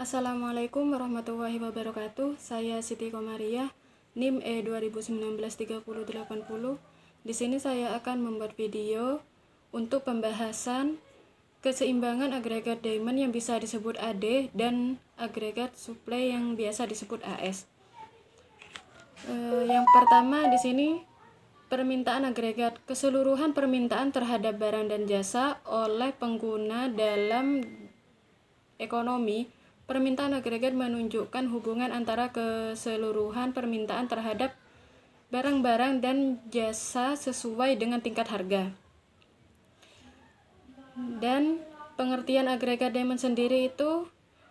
Assalamualaikum warahmatullahi wabarakatuh. Saya Siti Komariah, NIM E2019-3080. Di sini saya akan membuat video untuk pembahasan keseimbangan agregat diamond yang bisa disebut AD dan agregat suplai yang biasa disebut AS. Yang pertama di sini permintaan agregat, keseluruhan permintaan terhadap barang dan jasa oleh pengguna dalam ekonomi. Permintaan agregat menunjukkan hubungan antara keseluruhan permintaan terhadap barang-barang dan jasa sesuai dengan tingkat harga. Dan pengertian agregat diamond sendiri itu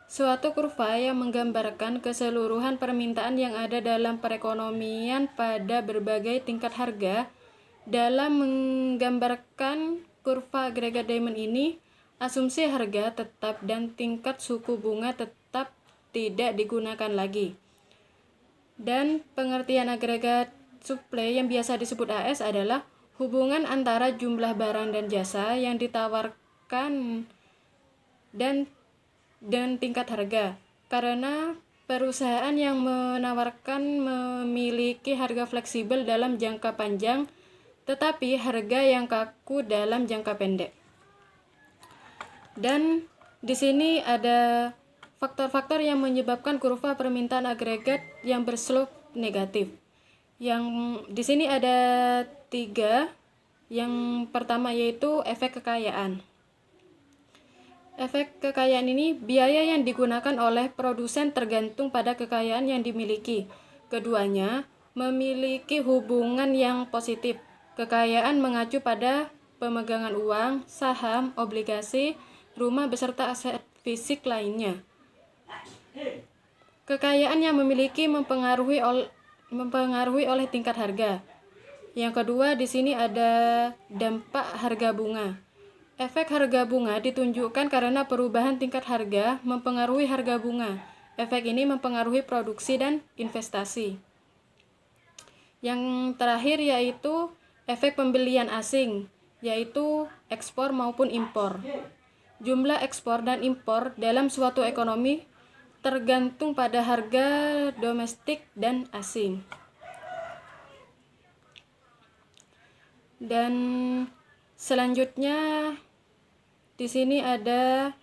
suatu kurva yang menggambarkan keseluruhan permintaan yang ada dalam perekonomian pada berbagai tingkat harga. Dalam menggambarkan kurva agregat diamond ini, asumsi harga tetap dan tingkat suku bunga tetap tidak digunakan lagi. Dan pengertian agregat suplai yang biasa disebut AS adalah hubungan antara jumlah barang dan jasa yang ditawarkan dan tingkat harga. Karena perusahaan yang menawarkan memiliki harga fleksibel dalam jangka panjang, tetapi harga yang kaku dalam jangka pendek. Dan di sini ada faktor-faktor yang menyebabkan kurva permintaan agregat yang berslope negatif. Yang di sini ada 3. Yang pertama yaitu efek kekayaan. Efek kekayaan ini biaya yang digunakan oleh produsen tergantung pada kekayaan yang dimiliki. Keduanya memiliki hubungan yang positif. Kekayaan mengacu pada pemegangan uang, saham, obligasi, rumah beserta aset fisik lainnya. Kekayaan yang memiliki mempengaruhi oleh tingkat harga. Yang kedua di sini ada dampak harga bunga. Efek harga bunga ditunjukkan karena perubahan tingkat harga mempengaruhi harga bunga. Efek ini mempengaruhi produksi dan investasi. Yang terakhir yaitu efek pembelian asing, yaitu ekspor maupun impor. Jumlah ekspor dan impor dalam suatu ekonomi tergantung pada harga domestik dan asing. Dan selanjutnya di sini ada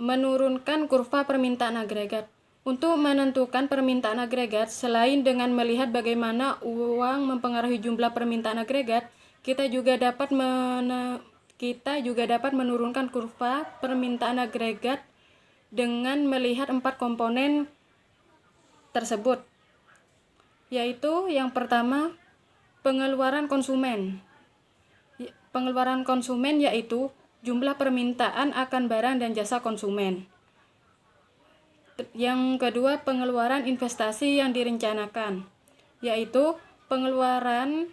menurunkan kurva permintaan agregat. Untuk menentukan permintaan agregat, selain dengan melihat bagaimana uang mempengaruhi jumlah permintaan agregat, kita juga dapat menurunkan kurva permintaan agregat dengan melihat 4 komponen tersebut, yaitu yang pertama pengeluaran konsumen. Pengeluaran konsumen yaitu jumlah permintaan akan barang dan jasa konsumen. Yang kedua pengeluaran investasi yang direncanakan, yaitu pengeluaran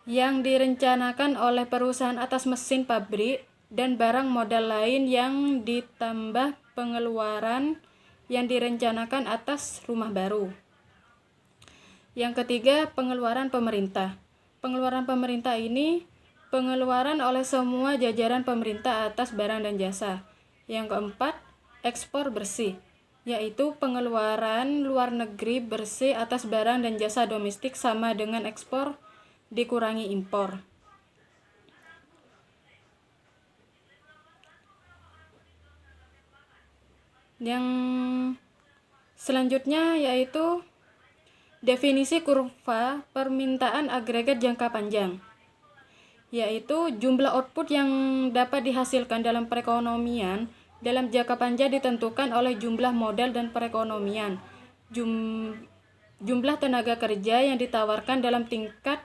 yang direncanakan oleh perusahaan atas mesin pabrik dan barang modal lain yang ditambah pengeluaran yang direncanakan atas rumah baru. Yang ketiga, pengeluaran pemerintah. Pengeluaran pemerintah ini pengeluaran oleh semua jajaran pemerintah atas barang dan jasa. Yang keempat, ekspor bersih, yaitu pengeluaran luar negeri bersih atas barang dan jasa domestik sama dengan ekspor dikurangi impor. Yang selanjutnya yaitu definisi kurva permintaan agregat jangka panjang, yaitu jumlah output yang dapat dihasilkan dalam perekonomian dalam jangka panjang ditentukan oleh jumlah modal dan perekonomian, jumlah tenaga kerja yang ditawarkan dalam tingkat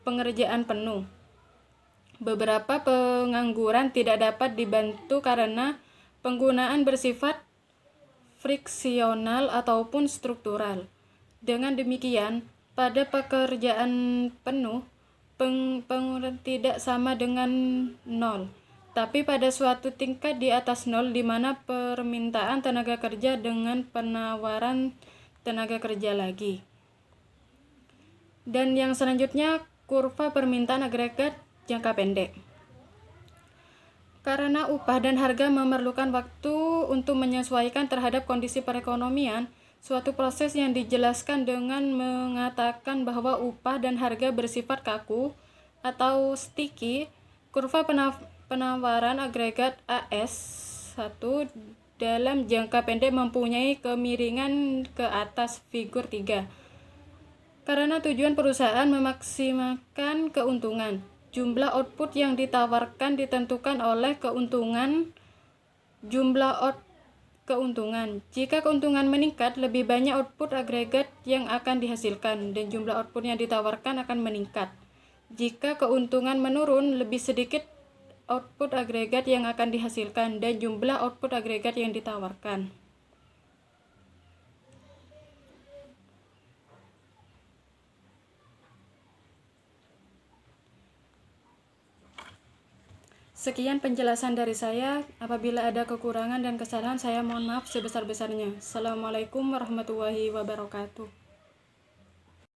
pengerjaan penuh. Beberapa pengangguran tidak dapat dibantu karena penggunaan bersifat friksional ataupun struktural. Dengan demikian, pada pekerjaan penuh, pengangguran tidak sama dengan 0, tapi pada suatu tingkat di atas 0 di mana permintaan tenaga kerja dengan penawaran tenaga kerja lagi. Dan yang selanjutnya kurva permintaan agregat jangka pendek. Karena upah dan harga memerlukan waktu untuk menyesuaikan terhadap kondisi perekonomian, suatu proses yang dijelaskan dengan mengatakan bahwa upah dan harga bersifat kaku atau sticky. Kurva penawaran agregat AS1 dalam jangka pendek mempunyai kemiringan ke atas figur 3. Karena tujuan perusahaan memaksimalkan keuntungan, jumlah output yang ditawarkan ditentukan oleh keuntungan. Jika keuntungan meningkat, lebih banyak output agregat yang akan dihasilkan, dan jumlah output yang ditawarkan akan meningkat. Jika keuntungan menurun, lebih sedikit output agregat yang akan dihasilkan, dan jumlah output agregat yang ditawarkan. Sekian penjelasan dari saya. Apabila ada kekurangan dan kesalahan, saya mohon maaf sebesar-besarnya. Assalamualaikum warahmatullahi wabarakatuh.